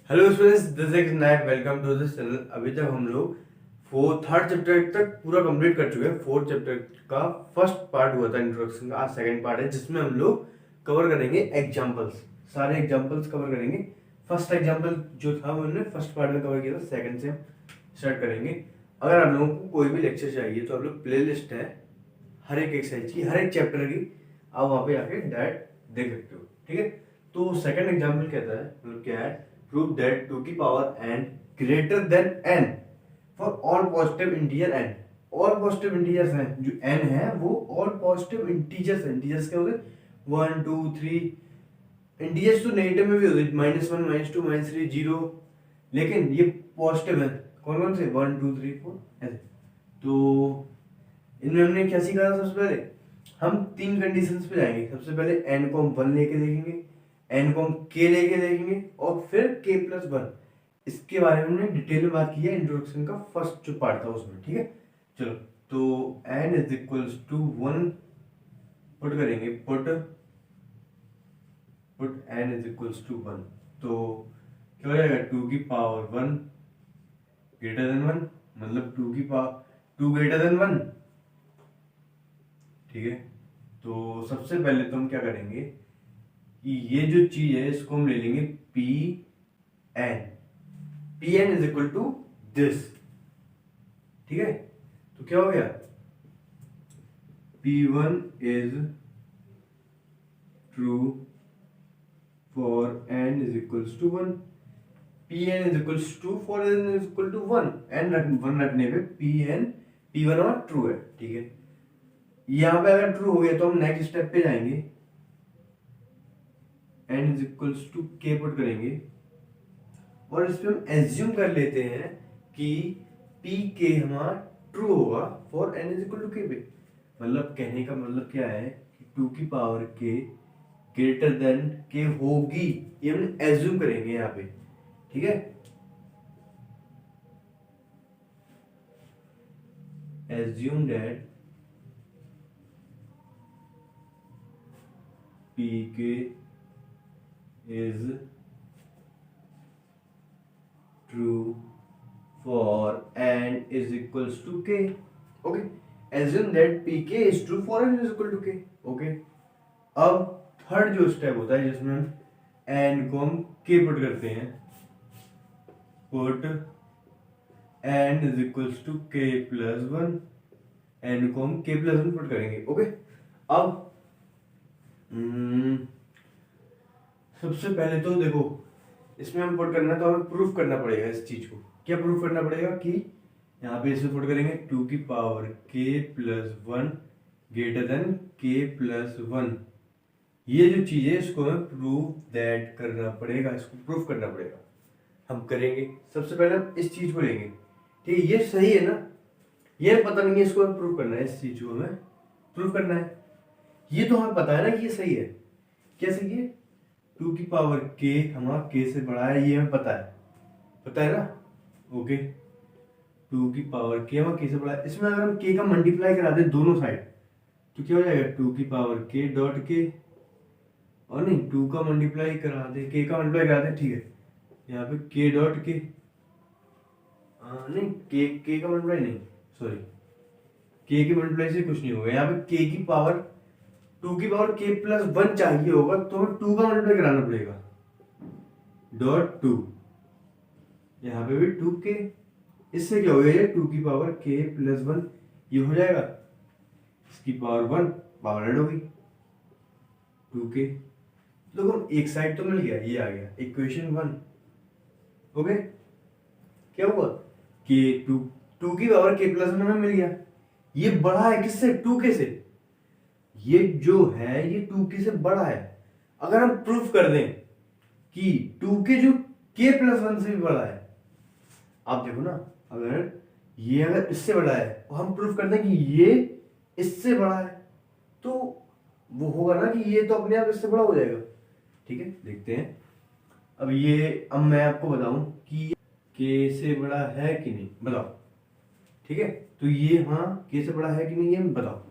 Hello students, this is Nayak. Welcome to this channel. अभी तक हम लोग थर्ड चैप्टर तक पूरा कंप्लीट कर चुके हैं। फोर्थ चैप्टर का फर्स्ट पार्ट हुआ था इंट्रोडक्शन का, आज सेकंड पार्ट है जिसमें हम लोग कवर करेंगे एग्जांपल्स। सारे एग्जांपल्स कवर करेंगे। फर्स्ट एग्जांपल जो था वो हमने फर्स्ट पार्ट में कवर किया था, सेकंड से हम स्टार्ट करेंगे। अगर आप लोगों को कोई भी लेक्चर चाहिए तो आप लोग प्ले लिस्ट है हर एक एक्सरसाइज की, हर एक चैप्टर की, आप वहाँ पे आके डायरेक्ट देख सकते हो। ठीक है, तो सेकंड एग्जांपल कहता है, मतलब क्या है, prove that 2 की power n greater than n for all positive integer n। all positive integers हैं जो n है वो all positive integers हैं। integers क्या होते हैं? 1 2 3। integers तो नेगेटिव में भी होते हैं, -1 -2 -3 0, लेकिन ये पॉजिटिव है। कौन कौन से? 1 2 3 4 ऐसे। तो इनमें हमने क्या सीखा था? सबसे पहले हम तीन कंडीशंस पे जाएंगे। सबसे पहले n को हम 1 लेके देखेंगे, n को हम k लेके देखेंगे और फिर k+1। इसके बारे में हमने डिटेल में बात की है इंट्रोडक्शन का फर्स्ट जो पार्ट था उसमें। ठीक है, चलो तो n is equals to 1 put करेंगे। Put n is equals to 1, तो क्या हो जाएगा? 2 की पावर 1 ग्रेटर देन 1, मतलब 2 की पावर 2 ग्रेटर देन 1। ठीक है, तो सबसे पहले तो हम क्या करेंगे कि ये जो चीज है इसको हम ले लेंगे p n is equal to this. ठीक है, तो क्या हो गया? P1 is true for n is equals to 1। Pn is equals to for n is equal to 1। n रखने पे P1 और ट्रू है। ठीक है, यहां पे अगर ट्रू हो गया तो हम नेक्स्ट स्टेप पे जाएंगे, n is equals to k put करेंगे और इस पे हम एज्यूम कर लेते हैं कि पी के हमारा ट्रू होगा for n is equal to k पे। मतलब कहने का मतलब क्या है कि 2 की power k greater than k होगी, ये हम एज्यूम करेंगे यहाँ पे। ठीक है, एज्यूम दैट पी के is true for n is equals to k. Okay, assume that pk is true for n is equal to k. Okay, अब थर्ड जो स्टेप होता है जिसमें हम n को हम k पुट करते हैं। Put n is equals to k+1, n को हम k+1 पुट करेंगे। ओके, अब सबसे पहले तो देखो इसमें हम पुट करना, तो हमें प्रूफ करना पड़ेगा इस चीज को। क्या प्रूफ करना पड़ेगा? कि यहाँ पे इसमें पुट करेंगे 2 की power k+1 greater than k+1। ये जो चीज है इसको हमें प्रूफ दैट करना पड़ेगा, इसको प्रूफ करना पड़ेगा। हम करेंगे, सबसे पहले हम इस चीज को लेंगे। ठीक है, ये सही है ना? ये पता नहीं है, इसको हमें प्रूफ करना है, इस चीज को हमें प्रूफ करना है। ये तो हमें पता है ना कि ये सही है। क्या सही है? 2 की पावर k हमारा k से बड़ा है, ये हमें पता है ना? ओके, 2 की पावर k हमारा k से बड़ा है। इसमें अगर हम k का मल्टीप्लाई करा दें दोनों साइड तो क्या हो जाएगा? 2 की पावर k डॉट k, और नहीं 2 का मल्टीप्लाई करा दे, k का मल्टीप्लाई करा दे। ठीक है, यहाँ पे k डॉट k, नहीं k का मल्टीप्लाई नहीं, सॉरी, k की मल्टीप्लाई से कुछ नहीं होगा। यहाँ पे k की पावर 2 की पावर k+1 चाहिए होगा तो हमें 2 का मल्टीप्लाई कराना पड़ेगा। डॉट 2, यहाँ पे भी 2k। इससे क्या हो गया? ये 2 की पावर k+1 ये हो जाएगा, इसकी पावर 1 पावर ऐड होगी 2k। देखो एक साइड तो मिल गया, ये आ गया इक्वेशन 1। ओके, क्या हुआ कि 2 की पावर k+1 हमें मिल गया। ये बड़ा है किससे? 2k से। ये जो है ये 2k से बड़ा है। अगर हम प्रूफ कर दें कि 2k जो k+1 से भी बड़ा है, आप देखो ना, अगर इससे बड़ा है और हम प्रूफ कर दें कि ये इससे बड़ा है, तो वो होगा ना कि ये तो अपने आप इससे बड़ा हो जाएगा। ठीक है, देखते हैं। अब मैं आपको बताऊं कि k से बड़ा है कि नहीं, बताओ। ठीक है, तो ये हाँ k से बड़ा है कि नहीं ये बताओ।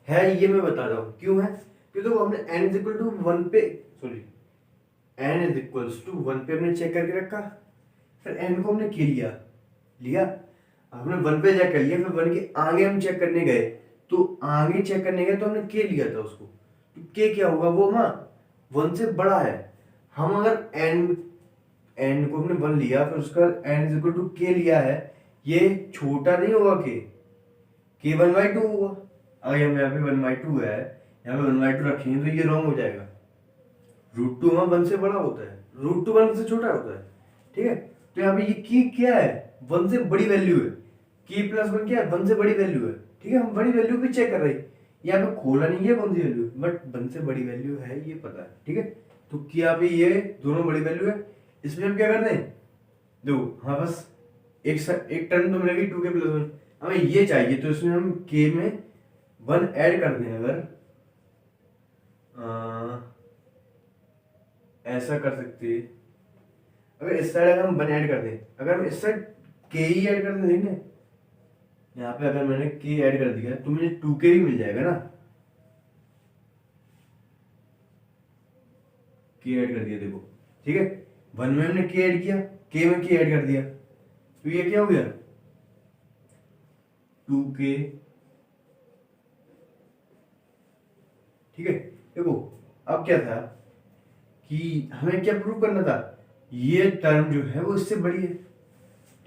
है, ये मैं बता रहा हूँ क्यों है, क्योंकि देखो हमने n इक्वल टू 1 पे, sorry n is equals to 1 पे हमने चेक करके रखा, फिर n को हमने के लिया लिया हमने 1 पे चेक कर लिया, फिर 1 के आगे हम चेक करने गए, तो आगे चेक करने गए तो हमने के लिया था उसको, तो के क्या होगा, वो हाँ 1 से बड़ा है। हम अगर n को हमने 1 लिया, फिर उसका n इज इक्वल टू के लिया है, ये छोटा नहीं होगा के 1/2 होगा। अगर हम यहाँ पे 1/2 है, यहाँ पे 1/2 रखेंगे तो ये रॉन्ग हो जाएगा। √2 वहाँ 1 से बड़ा होता है, √2 1 से छोटा होता है, ठीक है। तो यहाँ पे ये की क्या है, 1 से बड़ी वैल्यू है, की प्लस 1 क्या है, 1 से बड़ी वैल्यू है, ठीक है। हम बड़ी वैल्यू भी चेक कर रहे हैं, यहाँ पे खोला नहीं है कौन सी वैल्यू, बट 1 से बड़ी वैल्यू है ये पता है, ठीक है। तो की यहाँ पे ये दोनों बड़ी वैल्यू है, इसमें हम क्या करते हैं, देखो हाँ बस एक टर्म तो मिलेगी 2k + 1, हमें ये चाहिए, तो इसमें हम k में 1 ऐड कर दें। अगर ऐसा कर सकते हैं, अगर इस साइड अगर हम 1 ऐड कर दें, अगर हम इस साइड k ही ऐड कर दें ना, यहाँ पे अगर मैंने k ऐड कर दिया तो मुझे 2k ही मिल जाएगा ना, k ऐड कर दिया देखो, ठीक है। 1 में हमने k ऐड किया, k में k ऐड कर दिया, तो ये क्या हो गया 2k, ठीक है। देखो अब क्या था कि हमें क्या प्रूव करना था, ये टर्म जो है वो इससे बड़ी है,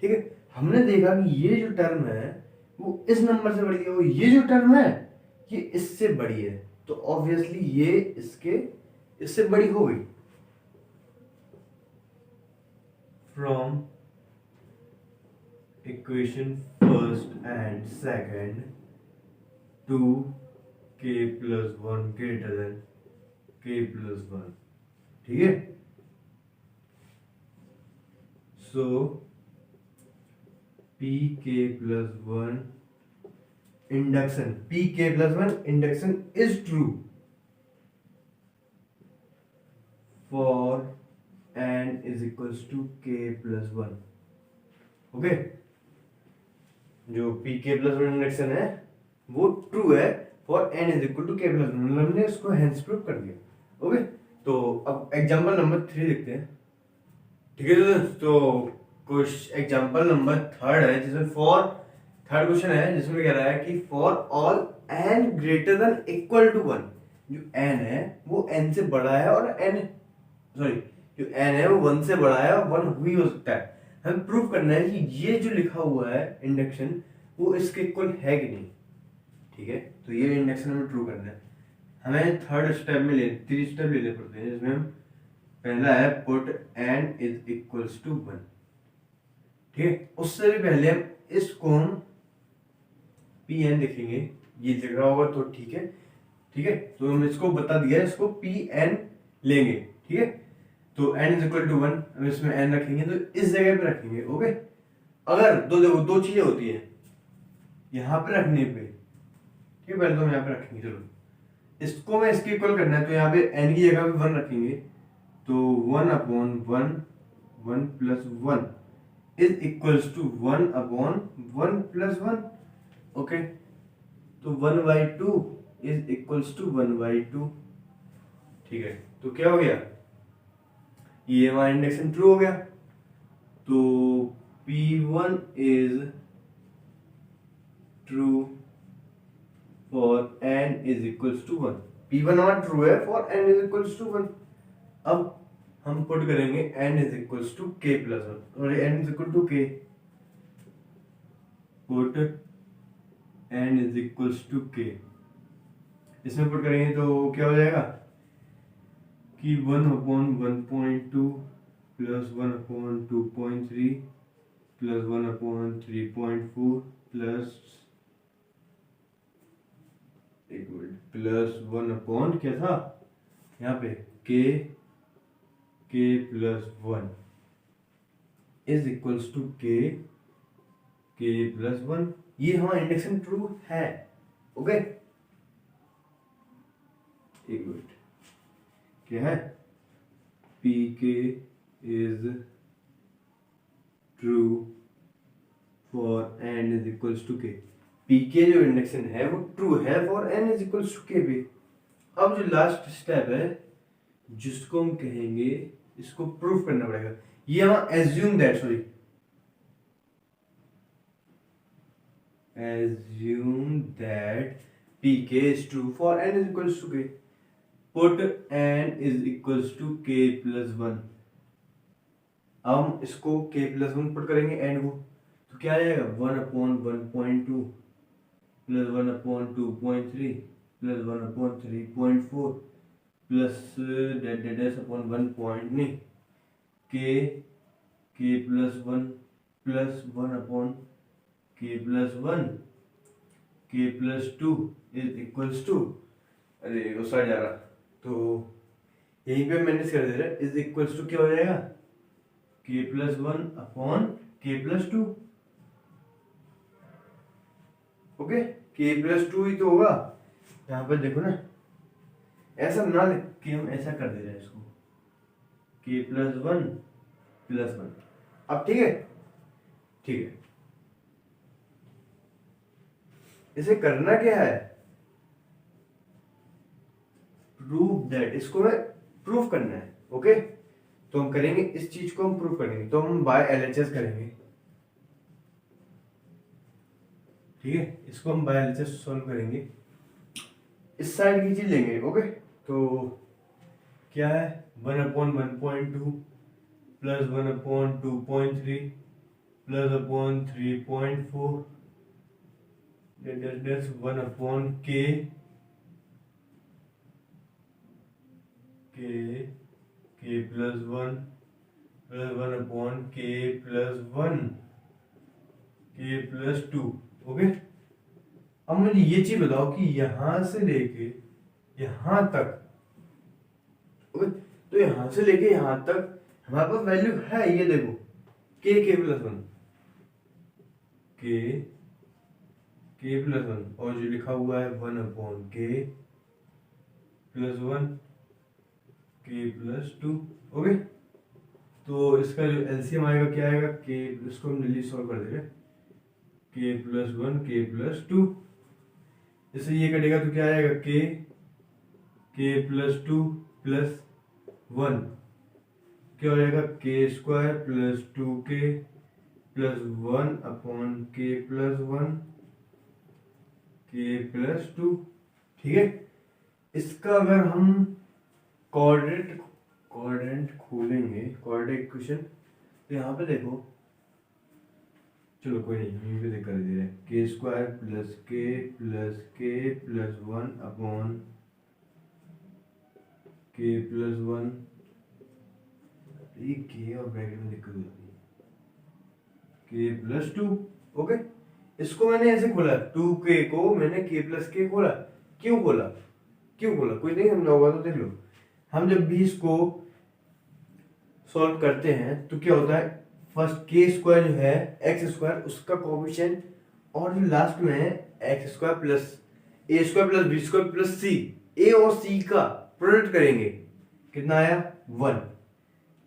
ठीक है। हमने देखा कि ये जो टर्म है वो इस नंबर से बड़ी है, और ये जो टर्म है ये इससे बड़ी है, तो ऑब्वियसली ये इससे बड़ी हो गई। From equation first and second 2k + 1 greater than k + 1, ठीक है। So pk + 1 induction is true for n is equals to k + 1, okay. जो pk + 1 इंडक्शन है वो ट्रू है for n is equal to k + 1, मतलब हमने उसको हेंस प्रूव कर दिया, ओके। तो अब एग्जांपल नंबर 3 लिखते हैं, ठीक है। तो कुछ एग्जांपल नंबर 3 है, जिसमें थर्ड क्वेश्चन है, जिसमें कह रहा है कि for all n greater than equal to 1, जो n है वो n से बड़ा है, और जो n है वो 1 से बड़ा है और 1 हुई हो सकता है। हमें प्रूव करना है कि ये जो लिखा हुआ है इंडक्शन वो इसके इक्वल है कि नहीं, ठीक है। तो ये इंडक्शन हमें ट्रू करना है। हमें 3 स्टेप लेने पड़ते हैं, जिसमें हम पहला है put n is equals to 1, ठीक है। उससे भी पहले हम इसको हम pn लिखेंगे, ये लिख रहा होगा तो ठीक है, तो हम इसको बता दिया, इसको pn लेंगे, ठीक है। तो n इज इक्वल टू 1, हम इसमें n रखेंगे तो इस जगह पे रखेंगे, ओके। अगर दो चीजें होती है यहाँ पे रखने पे, ठीक है, पहले तो हम यहाँ पे रखेंगे, चलो इसको मैं इसके इक्वल करना है, तो यहाँ पे n की जगह पे 1 रखेंगे, तो 1/1 1 + 1 इज इक्वल्स टू 1/1 + 1, ओके। तो 1/2 इज इक्वल्स टू 1/2, ठीक है। तो क्या हो गया, ये हमारा इंडक्शन ट्रू हो गया। तो P1 is true for n is equals to 1, P1 हमारा ट्रू है for n is equals to 1। अब हम पुट करेंगे n is equals to k + 1, और n is equal to k, put n is equals to k, इसमें put करेंगे तो क्या हो जाएगा कि 1/1.2 + 1/2.3 + 1/3.4 प्लस 1 क्या था यहाँ पे k + 1 is equals to k + 1। ये हमारा इंडक्शन ट्रू है, ओके। एक मिनट, क्या है, pk is true for n is equals to k, pk जो इंडक्शन है वो ट्रू है for n is equals to k पे। अब जो लास्ट स्टेप है जिसको हम कहेंगे इसको प्रूफ करना पड़ेगा। ये हम assume that, sorry, assume that pk is true for n is equals to k, put n is equals to k plus 1। हम इसको k plus 1 पुट करेंगे n को, तो क्या आ जाएगा 1/1.2 प्लस 1/2.3 प्लस 1/3.4 प्लस डेट अपॉन 1 पॉइंट नहीं k plus 1 plus 1/k+1 k+2 is equals to, अरे वो साइड जा रहा, तो यहीं पे मैंने कर दे रहा है, इज इक्वल्स टू क्या हो जाएगा k+1/k+2। ओके, k+2 ही तो होगा। यहाँ पर देखो ना, ऐसा ना लिख के हम ऐसा कर दे रहे हैं इसको k+1+1। अब ठीक है, ठीक है, इसे करना क्या है, प्रूव दैट, इसको मैं प्रूफ करना है। ओके, तो हम करेंगे इस चीज को, हम प्रूफ करेंगे, तो हम बाय एलएचएस करेंगे। ठीक है, इसको हम बाय एलएचएस सॉल्व करेंगे, इस साइड की चीज लेंगे। ओके, तो क्या है 1/1.2 plus 1/2.3 plus 3.4 that's 1/k plus 1 plus 1/k plus 1 k plus 2। Okay, अब मुझे ये चीज बताओ कि यहां से लेके यहां तक, ओके, तो यहां से लेके यहां तक हमारे पास वैल्यू है, ये देखो k plus 1 k plus 1, और जो लिखा हुआ है 1/k plus 1 k plus 2। Okay, तो इसका जो एलसीएम आएगा क्या आएगा, k, इसको हम जल्दी सॉल्व कर देंगे, k plus 1 k plus 2, इससे ये कटेगा तो क्या आएगा k plus 2 plus 1 क्या हो जाएगा k² plus 2k plus 1/k plus 1 k plus 2। ठीक है, इसका अगर हम कोऑर्डिनेट खोलेंगे, कोऑर्डिनेट इक्वेशन, तो यहाँ पे देखो, चलो कोई नहीं, यहीं पे देख कर दे रहे हैं k² plus k plus 1/k plus 1, ये k और ब्रैकेट में दिक्कत होती है, k plus 2। ओके, इसको मैंने ऐसे खोला, 2k को मैंने k plus k खोला, क्यों खोला कोई नहीं समझा होगा तो देख लो। हम जब भी इसको सॉल्व करते हैं तो क्या होता है, फर्स्ट k² जो है x² उसका कोएफिशिएंट, और जो लास्ट में है x² plus a² plus b² plus c, a और c का प्रोडक्ट करेंगे, कितना आया 1।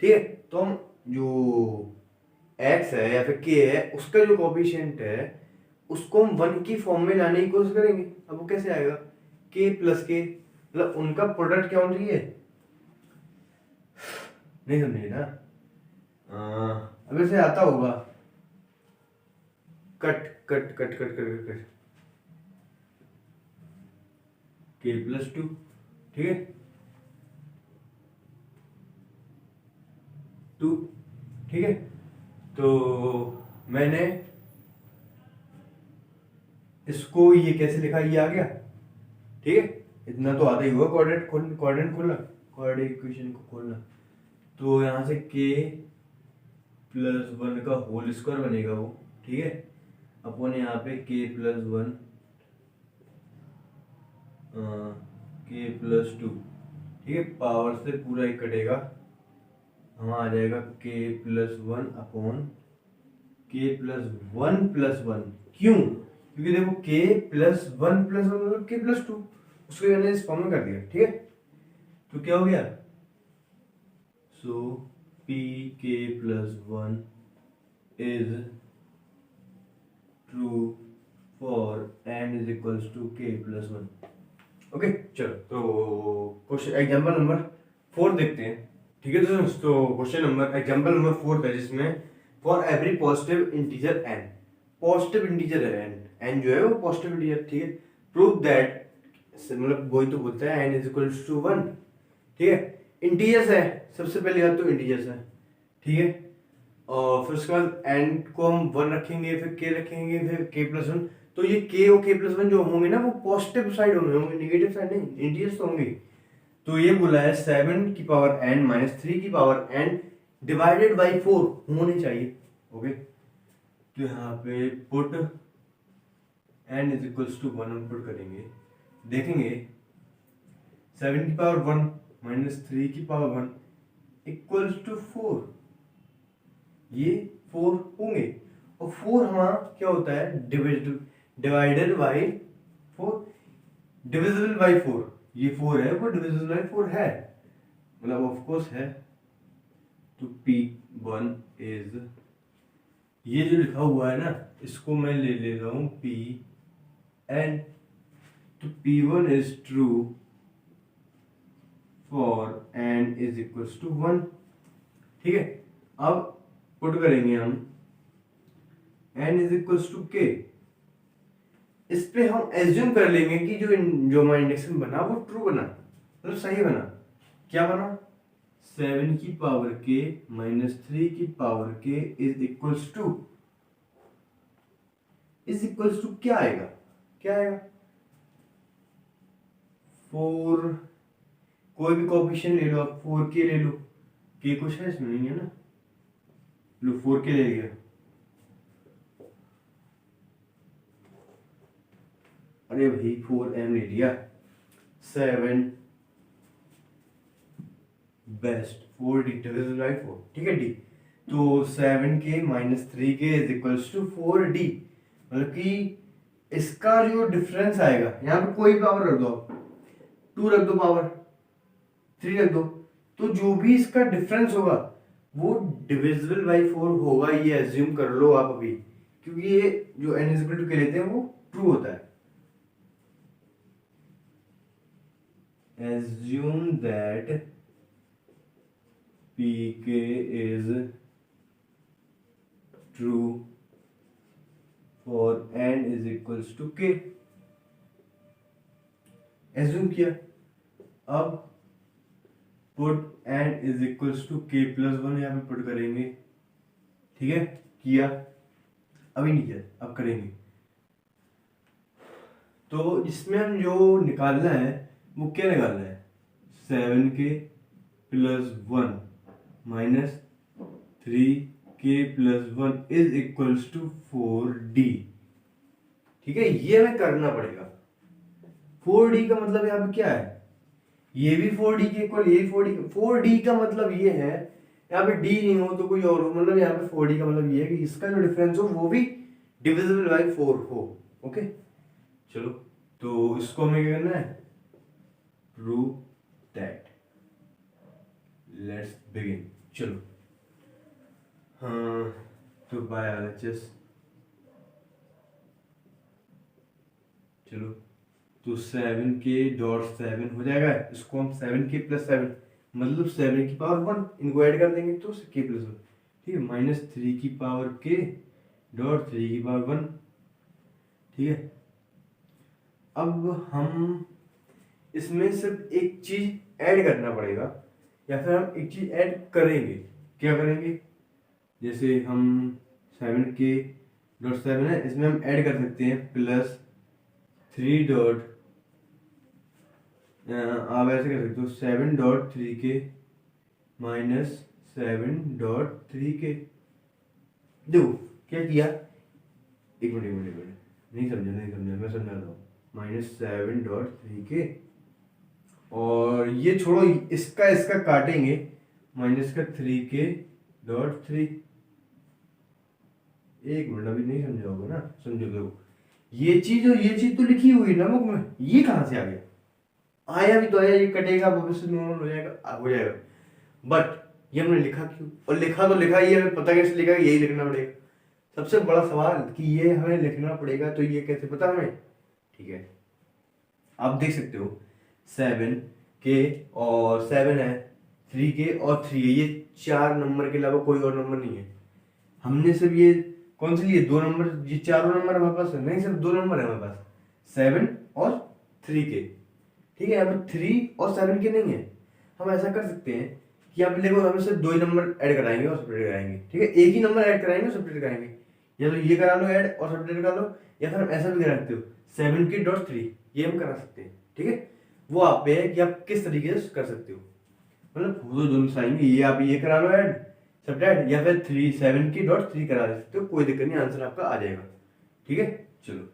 ठीक है, तो हम जो x है या फिर k है उसका जो कोएफिशिएंट है उसको हम 1 की फॉर्म में लाने की कोशिश करेंगे। अब वो कैसे आएगा, k प्लस k, मतलब उनका प्रोडक्ट क्या होना चाहिए, नहीं समझे ना, अगर से आता होगा, cut cut cut cut cut cut k plus 2। ठीक है, 2। ठीक है, तो मैंने इसको ये कैसे लिखा, ये आ गया। ठीक है, इतना तो आता ही हुआ, कोऑर्डिनेट खोलना, कोऑर्डिनेट इक्वेशन को खोलना, तो यहाँ से k प्लस 1 का होल स्क्वायर बनेगा वो। ठीक है, अपन यहाँ पे k प्लस 1 k प्लस 2, ठीक है, पावर से पूरा ही कटेगा, वहाँ आ जाएगा k plus 1/k plus 1 plus 1। क्यों, क्योंकि देखो k प्लस 1 प्लस 1 मतलब k प्लस 2, उसको मैंने इस फॉर्म में कर दिया। ठीक है, तो क्या हो गया, so pk plus 1 is true for n is equals to k plus 1। Okay, चलो तो क्वेश्चन एग्जांपल नंबर 4 देखते हैं। ठीक है दोस्तों, क्वेश्चन नंबर एग्जांपल नंबर 4 था जिसमें for every positive integer n, positive integer है n जो है वो पॉजिटिव इंटीजर, ठीक है, प्रूव दैट, मतलब वही तो बोलता है n इज इक्वल्स टू 1, ठीक है, इंटीजर्स है, सबसे पहले बात तो इंटीजर्स है, ठीक है, और फिर उसके बाद n को हम 1 रखेंगे, फिर k रखेंगे, फिर k प्लस 1, तो ये k और k प्लस 1 जो होंगे ना वो पॉजिटिव साइड होंगे, निगेटिव साइड नहीं, इंटीजर्स तो होंगे। तो ये बोला है 7 की पावर n माइनस 3 की पावर n डिवाइडेड बाई 4 होने चाहिए, ओके। तो यहाँ पे put n is equals to 1 हम पुट करेंगे, देखेंगे 7 की पावर 1 माइनस 3 की पावर 1 इक्वल्स टू 4, ये 4 होंगे, और 4 हमारा क्या होता है डिवाइडेड बाई 4, डिविजिबल बाई 4, ये 4 है वो डिविजिबल बाई 4 है, मतलब ऑफ कोर्स है। तो P1 इज, ये जो लिखा हुआ है ना इसको मैं ले लेता हूं Pn, तो P1 is true for n is equals to 1, ठीक है। अब पुट करेंगे हम n is equals to k, इस पे हम एज्यूम कर लेंगे कि जो हमारा इंडेक्शन बना वो ट्रू बना, मतलब सही बना। क्या बना? 7 की पावर k माइनस 3 की power k is equals to क्या आएगा? क्या आएगा? 4, कोई भी कोएफिशिएंट ले लो आप, 4k ले लो, k कुछ है इसमें नहीं है ना, लो 4k ले लिया, अरे भाई 4m ले लिया, 7 बेस्ट 4d डिविजिबल बाय 4, ठीक है डी, तो 7k minus 3k is equals to 4d, मतलब कि इसका जो डिफरेंस आएगा, यहाँ पे कोई पावर रख दो, 2 रख दो, पावर 3 रख दो, तो जो भी इसका डिफरेंस होगा वो डिविजिबल बाय 4 होगा, ये एज्यूम कर लो आप अभी, क्योंकि ये जो n इज इक्वल टू के लेते हैं वो ट्रू होता है। assume that pk is true for n is equals to k, assume किया, अब put n is equals to k plus 1 यहाँ पे पुट करेंगे, ठीक है, किया, अभी नहीं किया, अब करेंगे। तो इसमें हम जो निकालना है वो क्या निकालना है? 7k plus 1 minus 3k plus 1 is equals to 4d, ठीक है, ये हमें करना पड़ेगा। 4d का मतलब यहाँ पे क्या है? ये भी 4d के इक्वल, ये 4d का मतलब ये है, यहाँ पे d नहीं हो तो कोई और हो, मतलब यहाँ पे 4d का मतलब ये है कि इसका जो डिफरेंस हो वो भी डिविजिबल बाय 4 हो, ओके। चलो, तो इसको हमें क्या करना है? Prove that, let's begin. चलो, हाँ, तो बाय RHS, चलो, तो 7k.7 हो जाएगा, इसको हम 7k प्लस 7 मतलब 7 की पावर 1 इनको ऐड कर देंगे तो k प्लस 1, ठीक है, माइनस 3 की पावर k डॉट 3 की पावर 1, ठीक है। अब हम इसमें सिर्फ एक चीज ऐड करना पड़ेगा, या फिर हम एक चीज ऐड करेंगे। क्या करेंगे? जैसे हम 7k.7 है, इसमें हम ऐड कर सकते हैं प्लस 3 डॉट, आप ऐसे कर सकते हो 7.3k माइनस 7.3k। देखो क्या किया, एक मिनट, नहीं समझा, मैं समझाता हूँ। माइनस 7.3k, और ये छोड़ो, इसका काटेंगे, माइनस का 3k.3, एक मिनट, अभी नहीं समझा होगा ना, समझो। देखो ये चीज और ये चीज तो लिखी हुई ना बुक में, ये कहां से आ गया? आया भी तो आया, ये कटेगा वापस से नॉर्मल हो जाएगा, बट ये हमने लिखा क्यों? और लिखा तो लिखा, ये हमें पता कैसे लिखा? यही लिखना पड़ेगा, सबसे बड़ा सवाल कि ये हमें लिखना पड़ेगा, तो ये कैसे पता हमें? ठीक है, आप देख सकते हो 7k और 7 है, 3k और 3 है, ये 4 नंबर के अलावा कोई और नंबर नहीं है। हमने सिर्फ ये कौन से लिए 2 नंबर, ये चारों नंबर हमारे पास है नहीं, सिर्फ 2 नंबर है हमारे पास, 7 और 3k। ठीक है, यहाँ पे 3 और 7 के नहीं है। हम ऐसा कर सकते हैं कि आप देखो हमें सिर्फ 2 ही नंबर ऐड कराएंगे और सेपरेट कराएंगे। ठीक है, एक ही नंबर ऐड कराएंगे और सेपरेट कराएंगे, या तो ये करा लो ऐड और सेपरेट करा लो, या फिर हम ऐसा भी करा सकते हो 7k.3, ये हम करा सकते हैं। ठीक है, वो आप पे है कि आप किस तरीके से कर सकते हो, मतलब वो दोनों आएंगे, ये आप ये करा लो ऐड सेपरेट, या फिर 7k.3 करा सकते हो, कोई दिक्कत नहीं, आंसर आपका आ जाएगा। ठीक है, चलो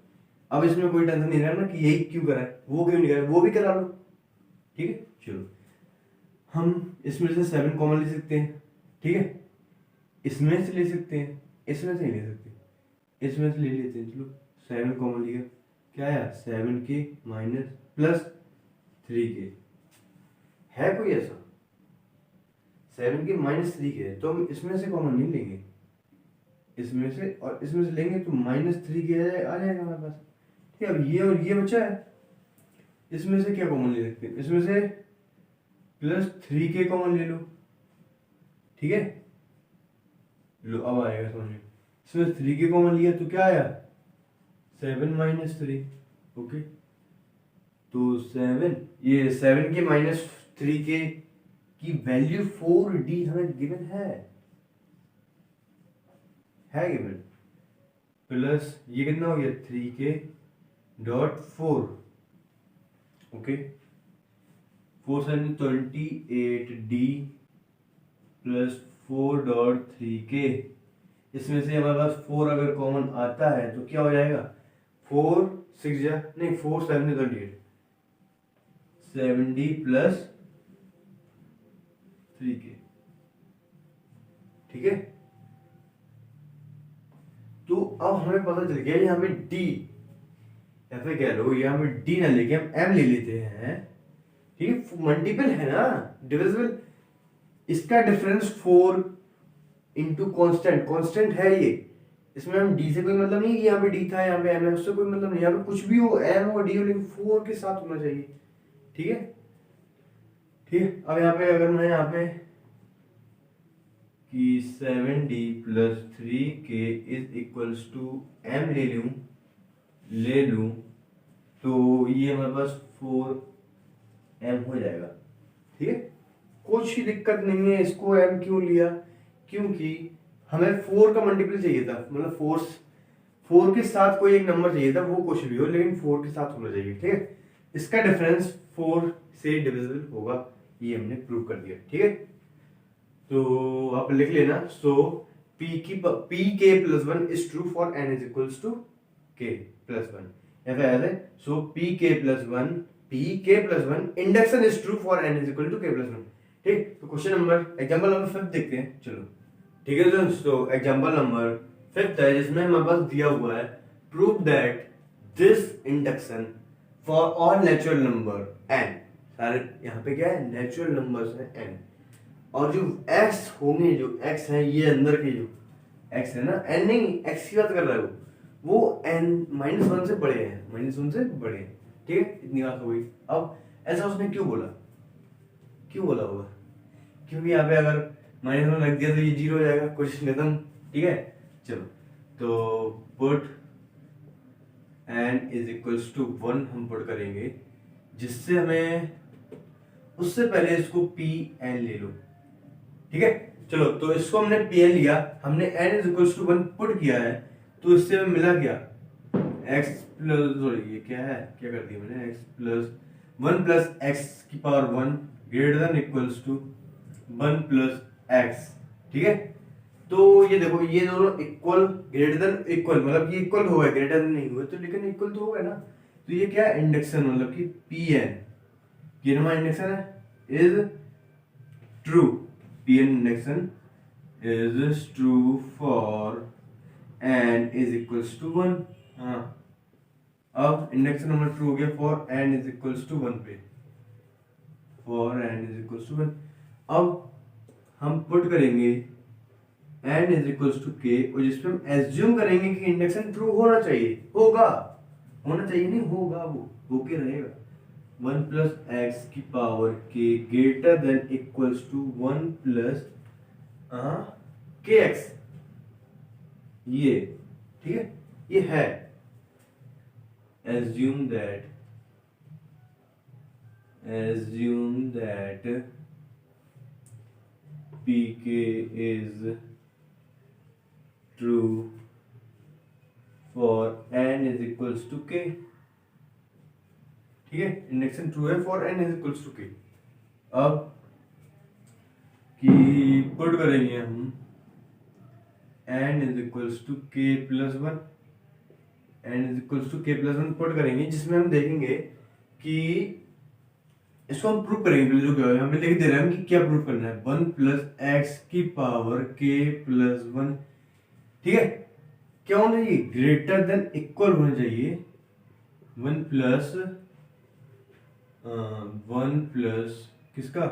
अब इसमें कोई टेंशन नहीं रहना कि यही क्यों करा है, वो क्यों नहीं करा है, वो भी करा लो। ठीक है, चलो हम इसमें से 7 कॉमन ले सकते हैं। ठीक है, इसमें से ले सकते हैं, इसमें से नहीं ले सकते, इसमें से ले लेते हैं। चलो 7 कॉमन लिया, क्या आया 7k माइनस प्लस 3k, है कोई ऐसा 7k माइनस 3k है, तो हम इसमें से कॉमन नहीं लेंगे, इसमें से और इसमें से लेंगे तो माइनस 3k आ जाएगा हमारे पास। ठीक है, अब ये और ये बचा है, इसमें से क्या कॉमन ले सकते हैं, इसमें से प्लस 3k कॉमन ले लो। ठीक है, लो अब आएगा समझ में, इसमें 3k कॉमन लिया तो क्या आया 7 माइनस 3। ओके, तो 7, ये 7k माइनस 3k की वैल्यू 4d हमें गिवन है गिवन, प्लस ये कितना हो गया 3k.4। Okay, 4 7 28d plus 4.3k, इसमें से हमारे पास 4 अगर कॉमन आता है तो क्या हो जाएगा 4 6 या नहीं 4 7 28 7d प्लस 3k। ठीक है, तो अब हमें पता चल गया यहाँ पे d, या फिर कह लो यहाँ पे d ना लेके हम m ले लेते हैं। ठीक है, मल्टीपल है ना, डिविजिबल, इसका डिफरेंस 4 इंटू कॉन्स्टेंट है ये, इसमें हम d से कोई मतलब नहीं कि यहाँ पे d था यहाँ पे m है, उससे कोई मतलब नहीं, यहाँ पे कुछ भी हो m हो d हो, लेकिन 4 के साथ होना चाहिए। ठीक है, ठीक है, अब यहाँ पे अगर मैं यहाँ पे कि 7d plus 3k is equals to m ले लूं तो ये हमारे पास 4m हो जाएगा। ठीक है, कुछ ही दिक्कत नहीं है, इसको m क्यों लिया, क्योंकि हमें 4 का मल्टीपल चाहिए था, मतलब 4 के साथ कोई एक नंबर चाहिए था, वो कुछ भी हो लेकिन 4 के साथ होना चाहिए। ठीक है, इसका डिफरेंस 4 से डिविजिबल होगा, ये हमने प्रूव कर दिया। ठीक है, तो आप लिख लेना, so pk plus 1 is true for n is equals to k plus 1, या फिर ऐसे so pk plus 1 induction is true for n is equal to k plus 1। ठीक, तो क्वेश्चन नंबर एग्जांपल नंबर 5 देखते हैं। चलो ठीक है दोस्तों, एग्जांपल नंबर 5 है जिसमें हमारे पास दिया हुआ है prove that this induction for all natural number n, सारे यहाँ पे क्या है नेचुरल नंबर्स है n, और जो x होंगे, जो x है ये अंदर के जो x है ना, n नहीं x की बात कर रहा है वो n -1 से बड़े हैं, -1 से बड़े हैं। ठीक है, इतनी बात हो गई। अब ऐसा उसने क्यों बोला होगा, क्योंकि यहाँ पे अगर -1 लग दिया तो ये 0 हो जाएगा, कुछ खत्म। ठीक है, चलो तो put n is equals to 1 हम पुट करेंगे, जिससे हमें उससे पहले इसको pn ले लो। ठीक है, चलो तो इसको हमने pn लिया, हमने n is equals to 1 put किया है, तो इससे हमें मिला क्या x प्लस, सॉरी ये क्या है, क्या कर दिया मैंने, x प्लस 1 प्लस x की power 1 greater than equals to 1 plus x। ठीक है, तो ये देखो ये दोनों इक्वल, ग्रेटर देन इक्वल, मतलब ये इक्वल हुआ है, ग्रेटर देन नहीं हुआ तो, लेकिन इक्वल तो होगा ना, तो ये क्या है इंडक्शन, मतलब कि pn, ये हमारा इंडक्शन है is true, pn induction is true for n is equals to 1। हाँ, अब इंडक्शन नंबर ट्रू हो गया for n is equals to 1 पे, for n is equals to 1। अब हम पुट करेंगे n is equals to k, और जिसपे हम एज्यूम करेंगे कि इंडक्शन ट्रू होना चाहिए, होगा नहीं होगा, वो होके रहेगा। वन प्लस एक्स की power k greater than equals to one plus k x, ये ठीक है, ये है। assume that pk is true for n is equals to k, ठीक है, इंडक्शन ट्रू है for n is equals to k। अब की पुट करेंगे हम n is equals to k plus one, n is equals to k plus one put करेंगे, जिसमें हम देखेंगे कि इसको हम प्रूव करेंगे। जो क्या है हमें लिख दे रहे हैं कि क्या प्रूव करना है, वन प्लस एक्स की पावर k प्लस वन, ठीक है, क्या होना चाहिए, ग्रेटर देन इक्वल होना चाहिए वन प्लस किसका,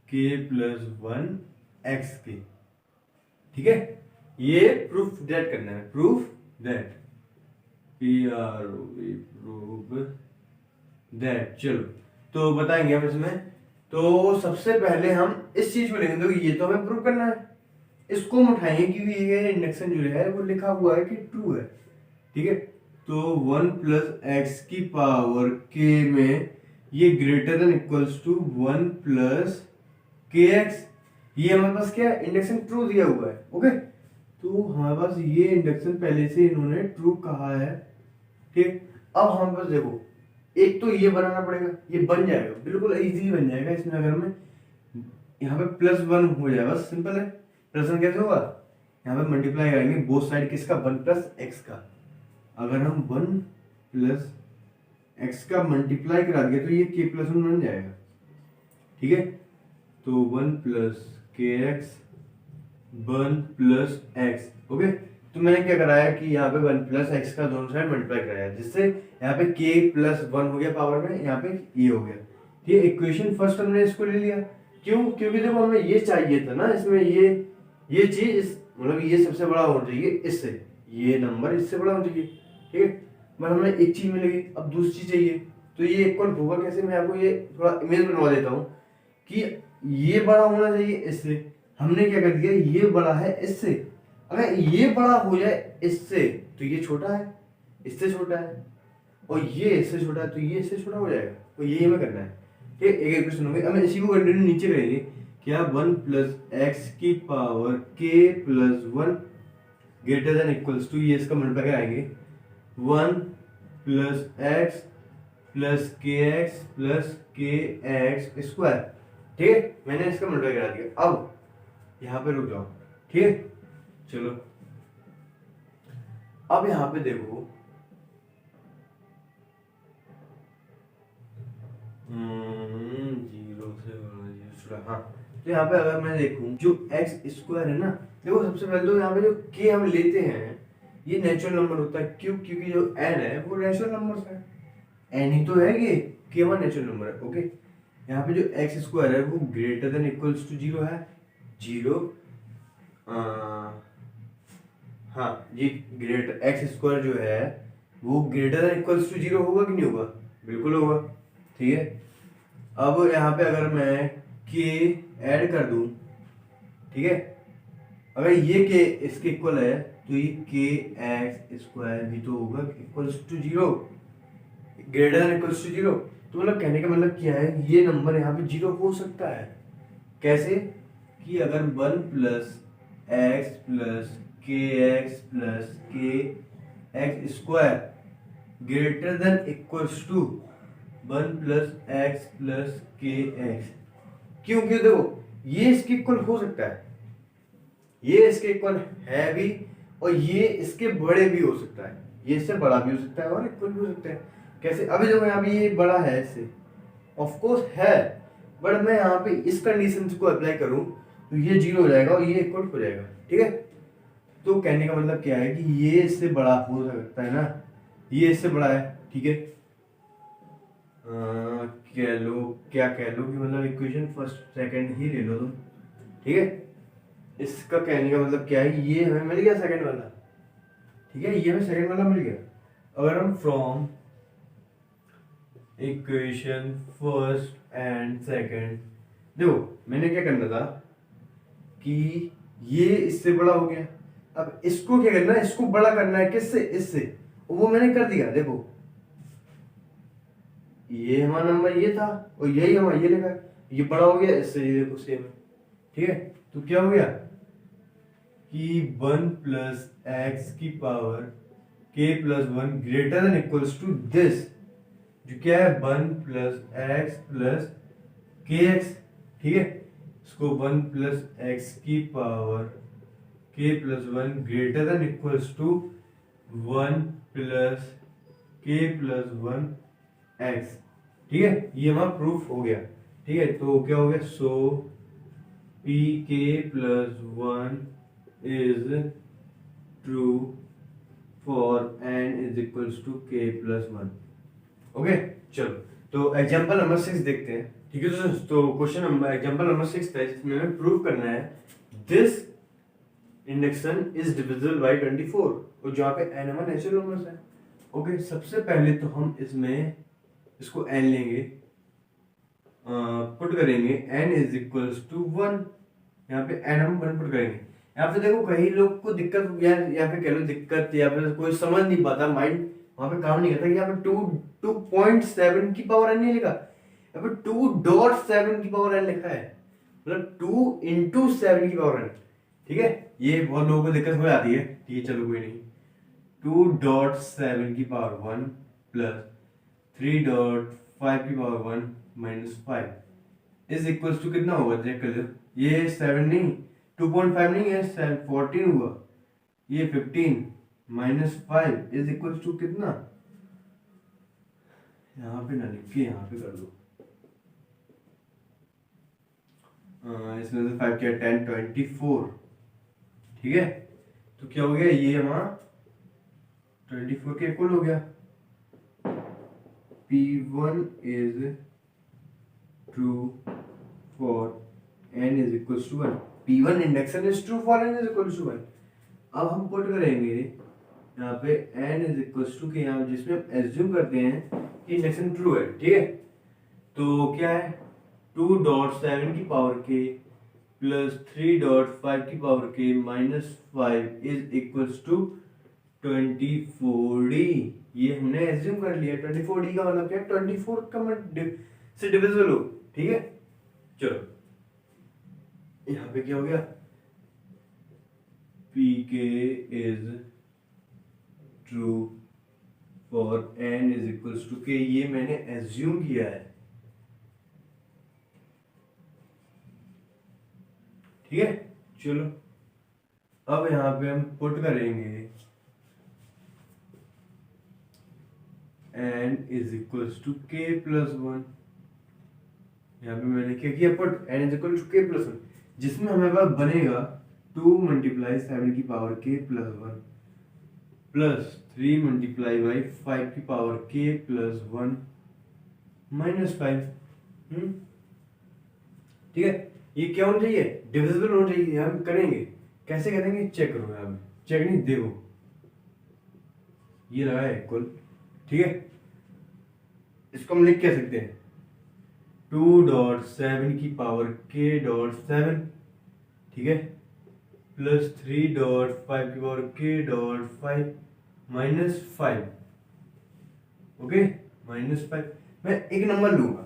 k प्लस वन एक्स के, ठीक है। ये प्रूफ दैट करना है, प्रूफ दैट, प्रूव दैट। चलो तो बताएंगे हम इसमें। तो सबसे पहले हम इस चीज को लेंगे, तो ये तो हमें प्रूव करना है, इसको हम उठाएंगे क्योंकि ये इंडक्शन जो है वो लिखा हुआ है कि ट्रू है, ठीक है। तो वन प्लस एक्स की पावर के में ये greater than equals to one plus k x, ये हमारे पास क्या है, इंडक्शन ट्रू दिया हुआ है, ओके। तो हमारे पास ये इंडक्शन पहले से इन्होंने ट्रू कहा है, ठीक। अब हमारे पास देखो, एक तो ये बनाना पड़ेगा, ये बन जाएगा, बिल्कुल इजी बन जाएगा। इसमें अगर मैं यहाँ पे प्लस वन हो जाए, बस सिंपल है। प्लस वन कैसे होगा, यहाँ पे मल्टीप्लाई करेंगे बोथ साइड किसका, वन प्लस एक्स का। अगर हम वन प्लस एक्स का मल्टीप्लाई करा दिया तो ये के प्लस वन बन जाएगा, ठीक है। तो one plus k x, one plus x, okay. तो मैंने क्या कराया कि यहाँ पे वन प्लस एक्स का दोनों साइड मल्टीप्लाई कराया, जिससे यहाँ पे के प्लस वन हो गया पावर में, यहाँ पे ये हो गया, ठीक है। इक्वेशन फर्स्ट हमने इसको ले लिया, क्यों, क्योंकि देखो हमें ये चाहिए था ना, इसमें ये चीज मतलब ये सबसे बड़ा होना चाहिए इससे, ये नंबर इससे बड़ा होना चाहिए, ठीक है। बट हमें एक चीज मिलेगी, अब दूसरी चीज चाहिए, तो ये इक्वल होगा कैसे, मैं आपको ये थोड़ा इमेज बनवा देता हूँ कि ये बड़ा होना चाहिए इससे। हमने क्या कर दिया, ये बड़ा है इससे, अगर ये बड़ा हो जाए इससे तो ये छोटा है, इससे छोटा है, और ये इससे छोटा है तो ये इससे छोटा हो जाएगा। तो ये हमें करना है, ठीक है। एक क्वेश्चन होंगे, हमें इसी को कंटिन्यू नीचे करेंगे। क्या वन प्लस एक्स की power k plus one greater than equals to, ये इसका मल्टीप्लाई कराएंगे, one plus x plus k x plus k x square, ठीक है। मैंने इसका मल्टीप्लाई करा दिया। अब यहाँ पे रुक जाओ, ठीक है। चलो अब यहाँ पे देखो, जीरो से हाँ, तो यहाँ पे अगर मैं देखूं जो एक्स स्क्वायर है ना, देखो सबसे पहले तो यहाँ पे जो के हम लेते हैं ये नेचुरल नंबर होता है, क्यों, क्योंकि जो एन है वो नेचुरल नंबर है, एन ही तो है, ये के वन नेचुरल नंबर है, ओके। यहाँ पे जो एक्स स्क्वायर है वो greater than equals to zero है, जीरो, हाँ ये ग्रेटर एक्स स्क्वायर जो है वो greater than equals to zero होगा कि नहीं होगा, बिल्कुल होगा, ठीक है। अब यहाँ पे अगर मैं के ऐड कर दूं, ठीक है, अगर ये के इसके इक्वल है तो ये के एक्स स्क्वायर भी तो होगा equals to zero, greater than equals to zero. तो मतलब कहने का मतलब क्या है, ये नंबर यहाँ पे जीरो हो सकता है, कैसे, कि अगर one plus x plus k x plus k x square greater than equals to one plus x plus k x, क्योंकि देखो ये इसके इक्वल हो सकता है, ये इसके इक्वल है भी, और ये इसके बड़े भी हो सकता है, ये इससे बड़ा भी हो सकता है और इक्वल भी हो सकता है। कैसे, अभी देखो यहाँ पे ये बड़ा है इससे, ऑफ कोर्स है, बट मैं यहाँ पे इस कंडीशन को अप्लाई करूं तो ये जीरो हो जाएगा और ये इक्वल हो जाएगा, ठीक है। तो कहने का मतलब क्या है कि ये इससे बड़ा हो सकता है ना, ये इससे बड़ा है, ठीक है। कह लो, क्या कह लो कि मतलब इक्वेशन फर्स्ट सेकंड ही ले लो तुम, ठीक है। इसका कहने का मतलब क्या है, ये हमें मिल गया सेकंड वाला, ठीक है, ये हमें सेकंड वाला मिल गया। अगर हम from equation first and second. देखो मैंने क्या करना था कि ये इससे बड़ा हो गया, अब इसको क्या करना है, इसको बड़ा करना है किससे, इससे, वो मैंने कर दिया। देखो ये हमारा नंबर ये था और यही हमारा ये लिखा है, ये बड़ा हो गया इससे, ये देखो सेम है। ठीक है, तो क्या हो गया कि 1 प्लस एक्स की power k plus 1 greater than equals to this, जो क्या है 1 plus x plus k x. ठीक है, इसको 1 प्लस एक्स की power k plus 1 greater than equals to 1 plus k plus 1 x. ठीक है, ये हमारा प्रूफ हो गया। ठीक है, तो क्या हो गया, so p k plus 1 is true for n is equals to k plus 1। Okay, चलो तो एग्जांपल नंबर 6 देखते हैं। ठीक है तो क्वेश्चन नंबर एग्जांपल नंबर 6 है, जिसमें हमें प्रूव करना है this induction is divisible by 24, और जहाँ पे n हमारा नेचुरल नंबर्स है। ओके, सबसे पहले तो हम इसमें इसको n लेंगे, पुट करेंगे n इज इक्वल्स टू 1। यहाँ पे n हम 1 पुट करेंगे। यहाँ पे देखो कई लोग को दिक्कत या फिर कह लो दिक्कत, या फिर कोई समझ नहीं पाता, माइंड वहां पे काम नहीं करता कि यहाँ पे 2.7 की पावर n नहीं लिखा, यहाँ पे 2.7 की पावर n लिखा है, मतलब 2 इंटू 7 की पावर n। ठीक है, ये बहुत लोगों को दिक्कत हो जाती है। ठीक है, चलो कोई नहीं, 2.7 की पावर 1 प्लस 3.5 की power 1 minus 5 is equals to कितना होगा, चेक कर लो। ये 7 नहीं, 2.5 नहीं है, 14 हुआ, ये 15 माइनस 5 इज इक्वल्स टू कितना, यहाँ पे ना लिख के यहाँ पे कर दो, इसमें से 5 क्या 10 24। ठीक है, तो क्या हो गया, ये हमारा 24 के इक्वल हो गया। P1 is true for n is equals to 1। P1 induction is true for n is equals to 1। अब हम पुट करेंगे यहाँ पे n is equals to के, यहाँ जिसमें हम एज्यूम करते हैं कि इंडक्शन ट्रू है। ठीक है, तो क्या है 2.7 की पावर k प्लस 3.5 की power k minus 5 is equals to 24d। ये हमने एज्यूम कर लिया। 24d का मतलब क्या, 24 का से डिविजिबल हो। ठीक है, चलो यहाँ पे क्या हो गया, pk is true for n is equals to k, ये मैंने एज्यूम किया है। ठीक है, चलो अब यहाँ पे हम पुट करेंगे n is equals to k plus 1। यहाँ पे मैंने क्या किया, put n is equal to k plus 1, जिसमें हमें पास बनेगा 2 मल्टीप्लाई 7 की power k plus 1 plus 3 multiply by 5 की पावर k प्लस 1 माइनस 5। ठीक है, ये क्या होना चाहिए, डिविजिबल होना चाहिए। हम करेंगे, कैसे करेंगे, चेक करो, यहाँ पे चेक नहीं, देखो ये लगा है इक्वल। ठीक है, इसको हम लिख क्या सकते हैं, 2.7 की पावर k.7, ठीक है, प्लस 3.5 की power k.5 minus 5। Okay, minus 5। मैं एक नंबर लूंगा,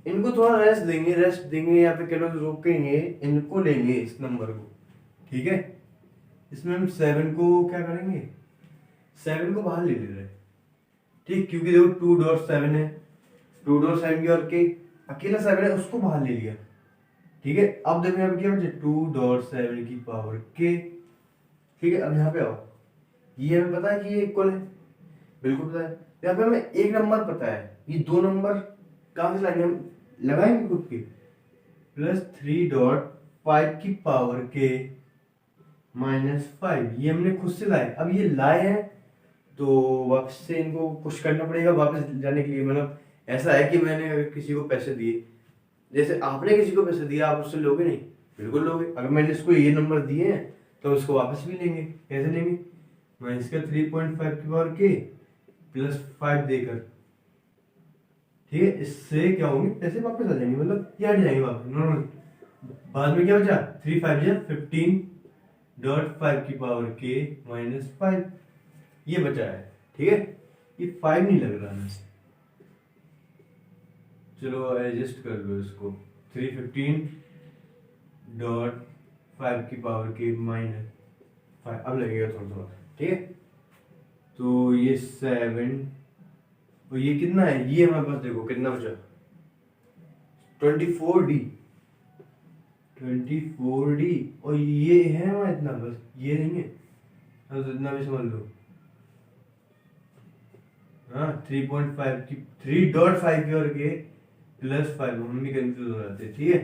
इनको थोड़ा रेस्ट देंगे या फिर कह लो रोकेंगे, इनको लेंगे इस नंबर को। ठीक है, इसमें हम 7 को क्या करेंगे, 7 को बाहर ले रहे हैं। ठीक, क्योंकि देखो 2.7 है, 2.7 की और के अकेला 7 है, उसको बाहर ले लिया। ठीक है, अब देखो यहाँ पे क्या बचे, 2.7 की पावर के। ठीक है, अब यहाँ पे आओ, ये हमें पता है कि ये इक्वल है, बिल्कुल पता है। यहाँ पे हमें एक नंबर पता है, ये दो नंबर कहाँ से लाएंगे, हम लगाएंगे खुद के, प्लस 3.5 की पावर के माइनस 5, ये हमने खुद से लाए। अब ये लाए हैं तो वापस से इनको कुछ करना पड़ेगा वापस जाने के लिए। मतलब ऐसा है कि मैंने अगर किसी को पैसे दिए, जैसे आपने किसी को पैसे दिया, आप उससे लोगे नहीं, बिल्कुल लोगे। अगर मैंने इसको ये नंबर दिए हैं तो उसको वापस भी लेंगे। कैसे लेंगे, माइनस का 3.5 की पावर के प्लस 5 देकर, ठीक है, इससे क्या होंगे, ऐसे वापस आ जाएंगे, मतलब ये हट जाएंगे वापस नॉर्मल। बाद में क्या बचा, 3 5 या 15.5 की पावर k माइनस 5, ये बचा है। ठीक है, ये 5 नहीं लग रहा है, चलो एडजस्ट कर लो इसको, 315.5 की पावर के माइनस 5 अब लगेगा थोड़ा थोड़ा। ठीक है, तो ये 7 और ये कितना है, ये हमारे पास देखो कितना बचा, 24D, 24D, और ये है हमारा इतना, बस ये नहीं है, तो इतना भी समझ लो। हाँ 3.5 की 3.5 की और के प्लस 5, हम भी कंफ्यूज हो जाते हैं। ठीक है,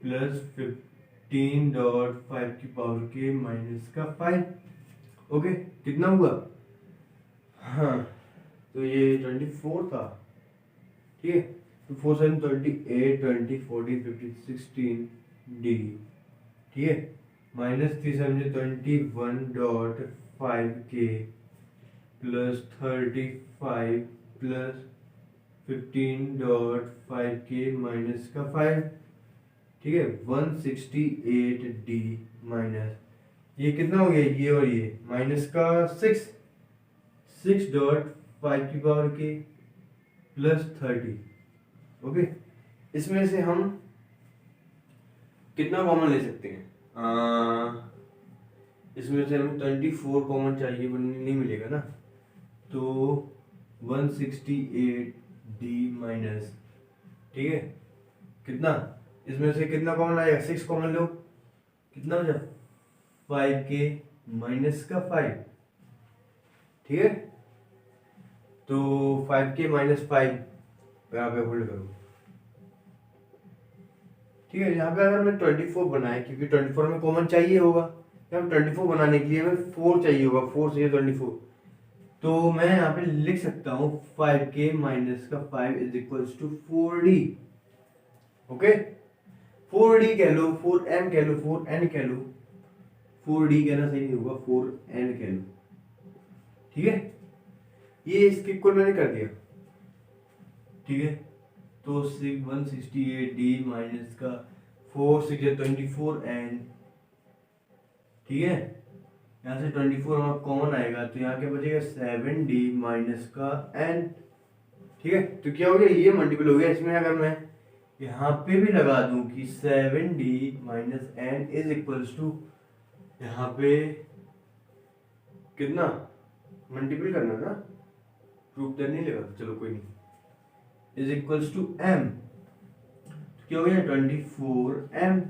प्लस 15.5 की पावर के माइनस का 5। ओके, कितना हुआ, हाँ तो ये 24 था। ठीक है, तो 4 7 28 20 40 50 16D। ठीक है, माइनस 3 7 21.5 के प्लस 35 प्लस 15.5 के माइनस का 5। ठीक है, 168D माइनस ये कितना हो गया, ये और ये माइनस का 6.5 की पावर के प्लस 30। ओके, इसमें से हम कितना कॉमन ले सकते हैं, इसमें से हमें 24 कॉमन चाहिए, नहीं मिलेगा ना, तो 168D माइनस, ठीक है, कितना, इसमें से कितना कॉमन आएगा, 6 कॉमन लो, कितना बचा, 5 के माइनस का 5। ठीक है, तो 5 के माइनस 5 यहाँ पे होल्ड करो। ठीक है, यहाँ पे अगर मैं 24 बनाए, क्योंकि 24 में कॉमन चाहिए होगा, यहाँ 24 बनाने के लिए हमें 4 चाहिए होगा, 4 चाहिए 24, तो मैं यहाँ पे लिख सकता हूँ 5 के माइनस का 5 is equals to 4D। Okay, 4D कह लो, 4M कह लो, 4N कह लो, 4D कहना सही नहीं होगा, 4N कह लो। ठीक है, ये इसके इक्वल मैंने कर दिया। ठीक है, तो 168D माइनस का 4 6 24N। ठीक है, यहाँ से 24 हमारा कॉमन आएगा, तो यहाँ क्या बचेगा, 7D माइनस का N। ठीक है, तो क्या हो गया, ये मल्टीपल हो गया। इसमें अगर मैं यहाँ पे भी लगा दूं कि 7D minus N is equals to, यहाँ पे कितना मल्टीपल करना ना, प्रूफ तो नहीं लगा, चलो कोई नहीं, इज इक्वल्स टू M, तो क्या हो गया 24M।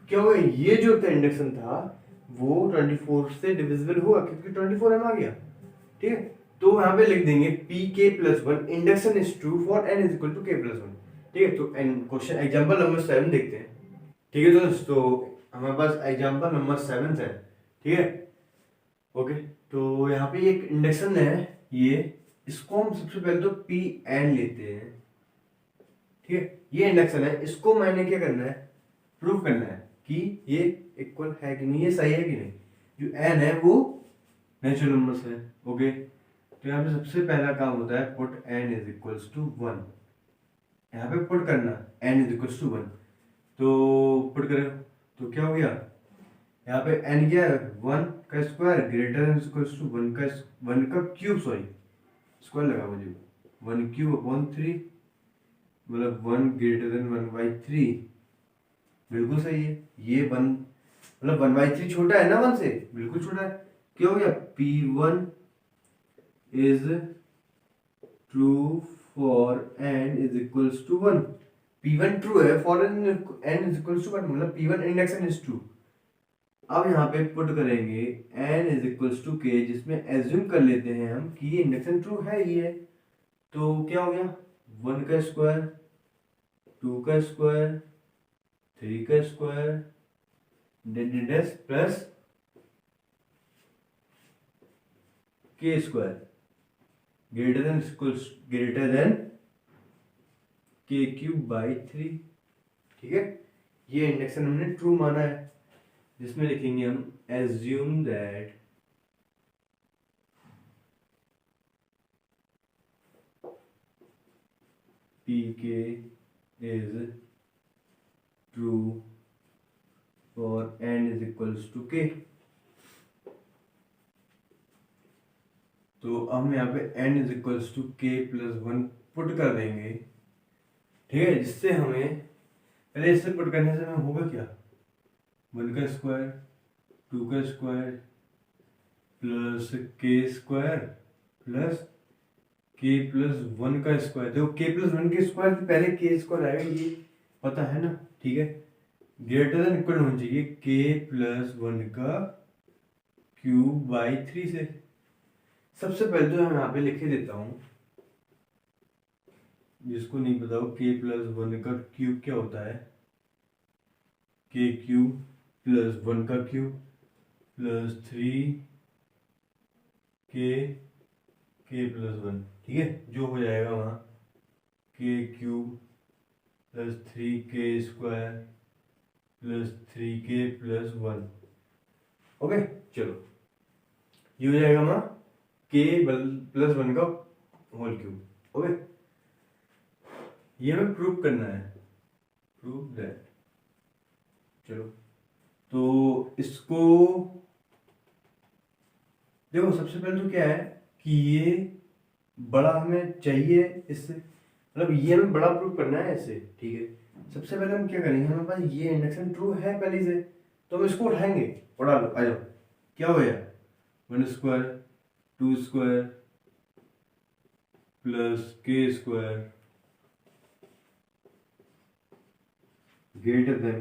क्या हो गया, ये जो था इंडक्शन था वो 24 से डिविजिबल हुआ, क्योंकि 24M आ गया। ठीक है, तो यहाँ पे लिख देंगे Pk+1 induction is true for N is equal to K+1। ठीक है, तो क्वेश्चन एग्जांपल नंबर 7 देखते हैं। ठीक है दोस्तों, हमारे पास एग्जांपल नंबर 7 है। ठीक है, ओके, तो यहाँ पे एक इंडक्शन है, ये इसको हम सबसे पहले तो Pn लेते हैं। ठीक है, ये इंडक्शन है, इसको मैंने क्या करना है, प्रूव करना है कि ये इक्वल है कि नहीं, ये सही है कि नहीं, जो n है वो नेचुरल नंबर्स है। ओके, तो यहाँ पे सबसे पहला काम होता है put n is equals to 1, यहाँ पे पुट करना n इज इक्वल्स टू 1, तो पुट करें तो क्या हो गया, यहाँ पे n क्या है, 1 का square greater than equals to 1 का क्यूब, सॉरी स्क्वायर लगा मुझे, 1 क्यूब अपॉन 3, मतलब 1 ग्रेटर देन 1/3, बिल्कुल सही है। ये 1 मतलब 1/3 छोटा है ना 1 से, बिल्कुल छोटा है। क्या हो गया, P1 is true for n is equals to 1, P1 true है for n is equals to 1, मतलब P1 इंडक्शन इज ट्रू। अब यहाँ पे पुट करेंगे n is equals to k, जिसमें एज्यूम कर लेते हैं हम कि ये इंडक्शन ट्रू है ही है, तो क्या हो गया, 1 का स्क्वायर 2 का स्क्वायर 3 का square plus k square greater then k cube by 3। ठीक है, ये इंडक्शन हमने ट्रू माना है, जिसमें लिखेंगे हम assume that t k is true for n is equals to k। तो हम यहाँ पे n is equals to k plus 1 put कर देंगे, ठीक है, जिससे हमें पहले इससे पुट करने से हमें होगा क्या, 1 का स्क्वायर 2 का square plus k square plus k plus 1 का स्क्वायर। देखो k प्लस 1 के स्क्वायर से पहले k स्क्वायर आएगा, ये पता है ना, ठीक है, ग्रेटर देन इक्वल होना चाहिए k प्लस 1 का क्यूब बाई 3 से। सबसे पहले तो मैं यहाँ पे लिख के देता हूँ, जिसको नहीं पता हो k प्लस 1 का क्यूब क्या होता है, k क्यूब प्लस 1 का क्यूब प्लस 3k प्लस 1, ठीक है, जो हो जाएगा वहाँ k cube plus 3k square plus 3k plus 1। Okay, चलो ये हो जाएगा वहाँ k प्लस 1 का होल क्यूब। ओके, ये हमें प्रूव करना है, प्रूव दैट। चलो तो इसको देखो, सबसे पहले तो क्या है कि ये बड़ा हमें चाहिए इससे, मतलब ये हमें बड़ा प्रूव करना है इससे, ठीक है। सबसे पहले हम क्या करेंगे, हमारे पास ये इंडक्शन ट्रू है पहले से, तो हम इसको उठाएंगे, उठा लो, आ जाओ। क्या हो गया, 1 square 2 square plus k square greater then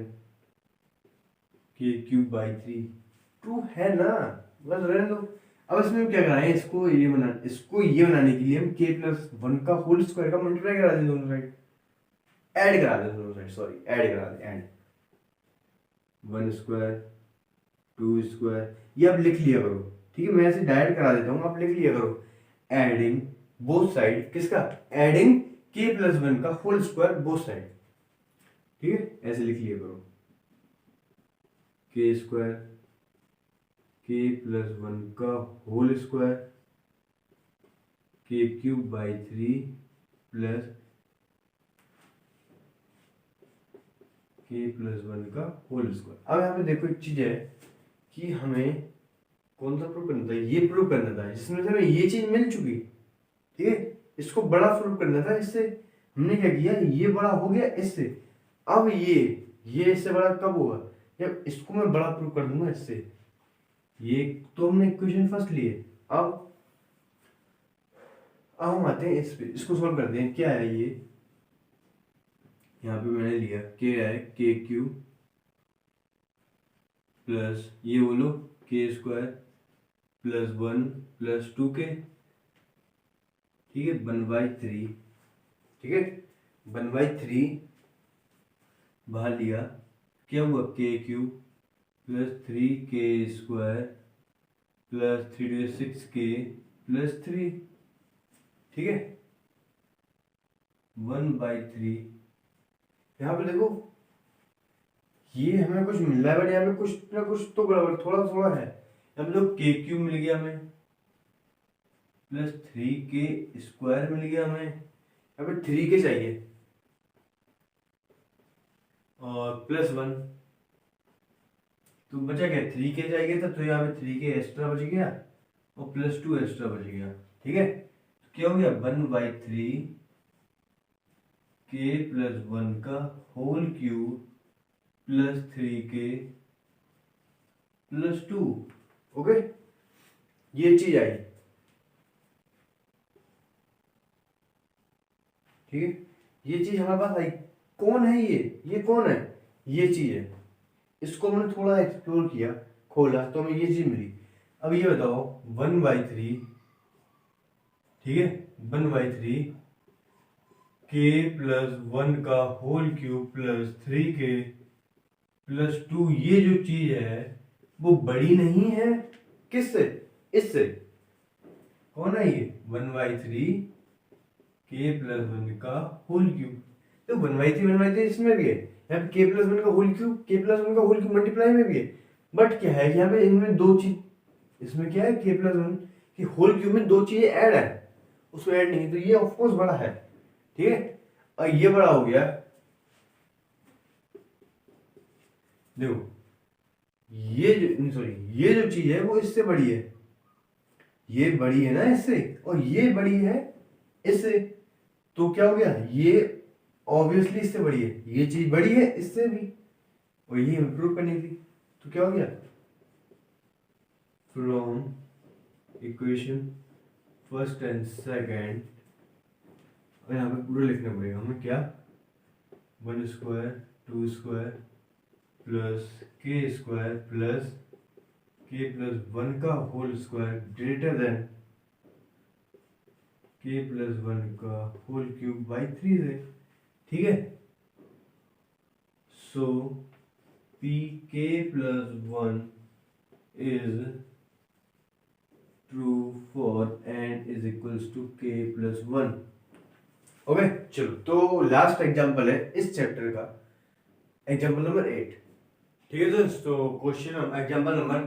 k cube by 3, true है ना, बस रहने दो। अब इसमें क्या कराएं, इसको ये बनाने के लिए हम k प्लस 1 का होल स्क्वायर का मल्टीप्लाई करा दें दोनों साइड, ऐड करा दें दोनों साइड, सॉरी ऐड करा दें, ऐड 1 स्क्वायर 2 स्क्वायर, ये आप लिख लिया करो, ठीक है, मैं ऐसे डायरेक्ट करा देता हूँ, आप लिख लिया करो, एडिंग बोथ साइड, किसका, एडिंग k प्लस 1 का होल स्क्वायर बोथ साइड, ठीक है, ऐसे लिख लिया करो, k स्क्वायर k प्लस 1 का whole square k cube by 3 plus k plus 1 का होल स्क्वायर। अब यहाँ पे देखो एक चीज है कि हमें कौन सा प्रूव करना था, ये प्रूव करना था, जिसमें से हमें ये चीज मिल चुकी, ठीक है, इसको बड़ा प्रूव करना था, इससे हमने क्या किया, ये बड़ा हो गया इससे। अब ये इससे बड़ा कब होगा, जब इसको मैं बड़ा प्रूव कर दूंगा इससे। ये तो हमने इक्वेशन फर्स्ट लिए, अब हम आते हैं इस पे, इसको सॉल्व करते हैं। क्या है ये, यहाँ पे मैंने लिया k है k क्यूब प्लस ये बोलो k square plus 1 plus 2k, ठीक है, 1/3, ठीक है, 1/3 बाहर लिया, क्या हुआ, k cube plus 3k square plus 3 6k plus 3, ठीक है, 1/3। यहाँ पे देखो ये हमें कुछ मिल रहा है, बट यहाँ पे कुछ ना कुछ तो गड़बड़ थोड़ा थोड़ा है। यहाँ पे देखो k क्यूब मिल गया हमें प्लस 3k स्क्वायर मिल गया हमें, यहाँ पे 3k चाहिए और प्लस 1, तो बचा क्या, 3k चाहिए था, तो यहाँ पे 3k एक्स्ट्रा बच गया और प्लस 2 एक्स्ट्रा बच गया, ठीक है, तो क्या हो गया, 1/3 k प्लस 1 का whole cube plus 3k plus 2। Okay, ये चीज आई, ठीक है, ये चीज हमारे पास आई। कौन है ये कौन है, ये चीज है, इसको हमने थोड़ा एक्सप्लोर किया, खोला, तो हमें ये चीज मिली। अब ये बताओ 1/3, ठीक है, 1/3 k प्लस 1 का whole cube plus 3k plus 2, ये जो चीज है वो बड़ी नहीं है किससे, इससे, कौन है ये, 1/3 k प्लस 1 का होल क्यूब, तो 1/3 इसमें भी है, यहाँ पे k प्लस 1 का होल क्यूब, k प्लस 1 का होल क्यूब मल्टीप्लाई में भी है, बट क्या है यहाँ पे इनमें दो चीज, इसमें क्या है, k प्लस 1 की होल क्यूब में दो चीजें ऐड है, उसको ऐड नहीं, तो ये ऑफकोर्स बड़ा है, ठीक है। और ये बड़ा हो गया, देखो ये जो सॉरी ये जो चीज है वो इससे बड़ी है, ये बड़ी है ना इससे, और ये बड़ी है इससे, तो क्या हो गया, ये ऑब्वियसली इससे बड़ी है, ये चीज बड़ी है इससे भी, और ये इंप्रूव करनी थी, तो क्या हो गया, from equation first and second, और यहाँ पे पूरा लिखना पड़ेगा हमें, क्या 1 square 2 square plus k square plus k plus 1 का whole square greater than k plus 1 का होल क्यूब बाई 3 से, ठीक है। So p k plus 1 is true for n is equals to k plus 1। Okay, चलो तो last example है इस chapter का, एग्जांपल नंबर 8, ठीक है दोस्तों। क्वेश्चन एग्जांपल नंबर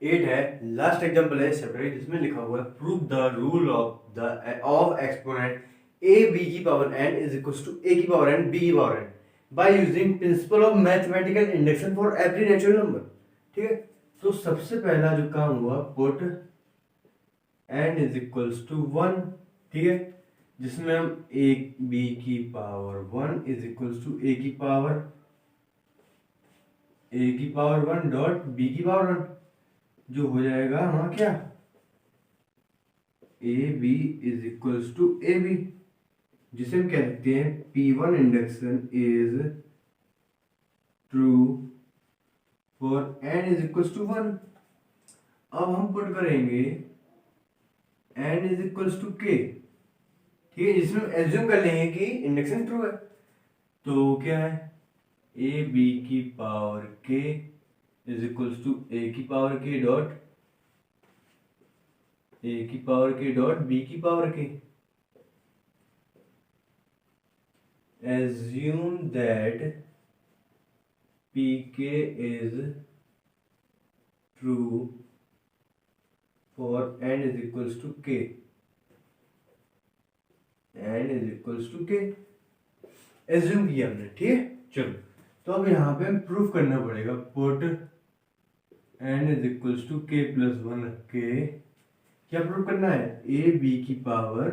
8 है, लास्ट एग्जांपल है इस चैप्टर का, जिसमें लिखा हुआ है prove the rule of exponent a b की power n is equals to a की पावर एन बी की power n by using principle of mathematical induction for every natural number, ठीक है। तो सबसे पहला जो काम हुआ, put n is equals to 1, ठीक है, जिसमें हम ए बी की power 1 is equals to a की पावर 1 डॉट बी की पावर 1, जो हो जाएगा हाँ क्या, a b is equals to a b, जिसे हम कह सकते हैं P1 induction is true for n is equals to 1। अब हम पुट करेंगे n is equals to k, ठीक है, जिसमें हम एज्यूम कर लेंगे कि इंडक्शन ट्रू है, तो क्या है, ए बी की power k is equals to a की पावर k डॉट बी की power k। assume that pk is true for n is equals to k, assume किया हमने, ठीक है। चलो तो अब यहाँ पे प्रूफ करना पड़ेगा, put n is equals to k plus 1 रख के क्या प्रूफ करना है, ए बी की power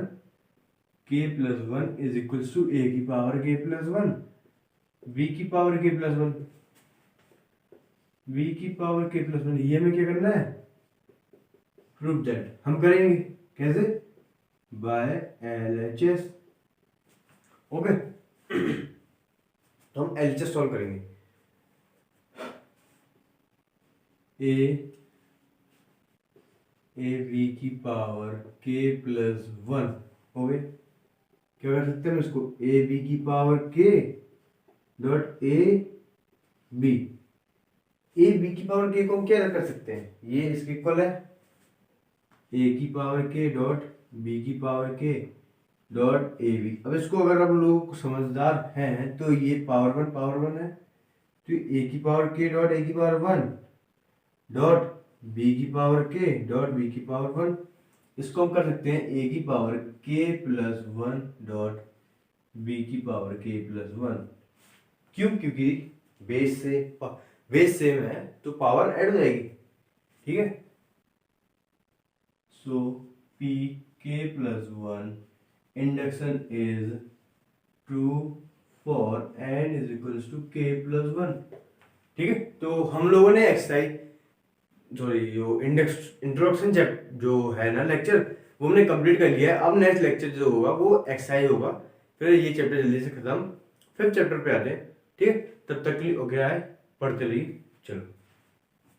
k plus 1 is equals to a की पावर k प्लस 1 b की पावर k प्लस 1 b की पावर k प्लस 1, ये हमें क्या करना है, प्रूफ दैट। हम करेंगे कैसे, बाय LHS, ओके। तो हम LHS सॉल्व करेंगे, ए बी की पावर k प्लस 1 हो गए, क्या कर सकते हैं इसको, ए बी की power k dot a b की पावर k को हम क्या कर सकते हैं, ये इसके इक्वल है ए की पावर k डॉट बी की power k dot a b. अब इसको अगर आप लोग समझदार हैं तो ये पावर 1 है, तो ए की पावर k डॉट ए की पावर 1 डॉट बी की पावर k डॉट बी की पावर 1, इसको हम कर सकते हैं ए की power k plus 1 dot b की पावर k प्लस 1। क्यों, क्योंकि बेस सेम है तो पावर ऐड हो जाएगी, ठीक है। So p k plus 1 induction is true for n is equals to k plus 1, ठीक है। तो हम लोगों ने एक्सरसाइज जो इंट्रोडक्शन जो है ना लेक्चर, वो हमने कंप्लीट कर लिया है। अब नेक्स्ट लेक्चर जो होगा वो एक्सरसाइज होगा, फिर ये चैप्टर जल्दी से खत्म, फिर चैप्टर पे आते हैं, ठीक है। तब तक के लिए ओके, आए पढ़ते रहिए, चलो।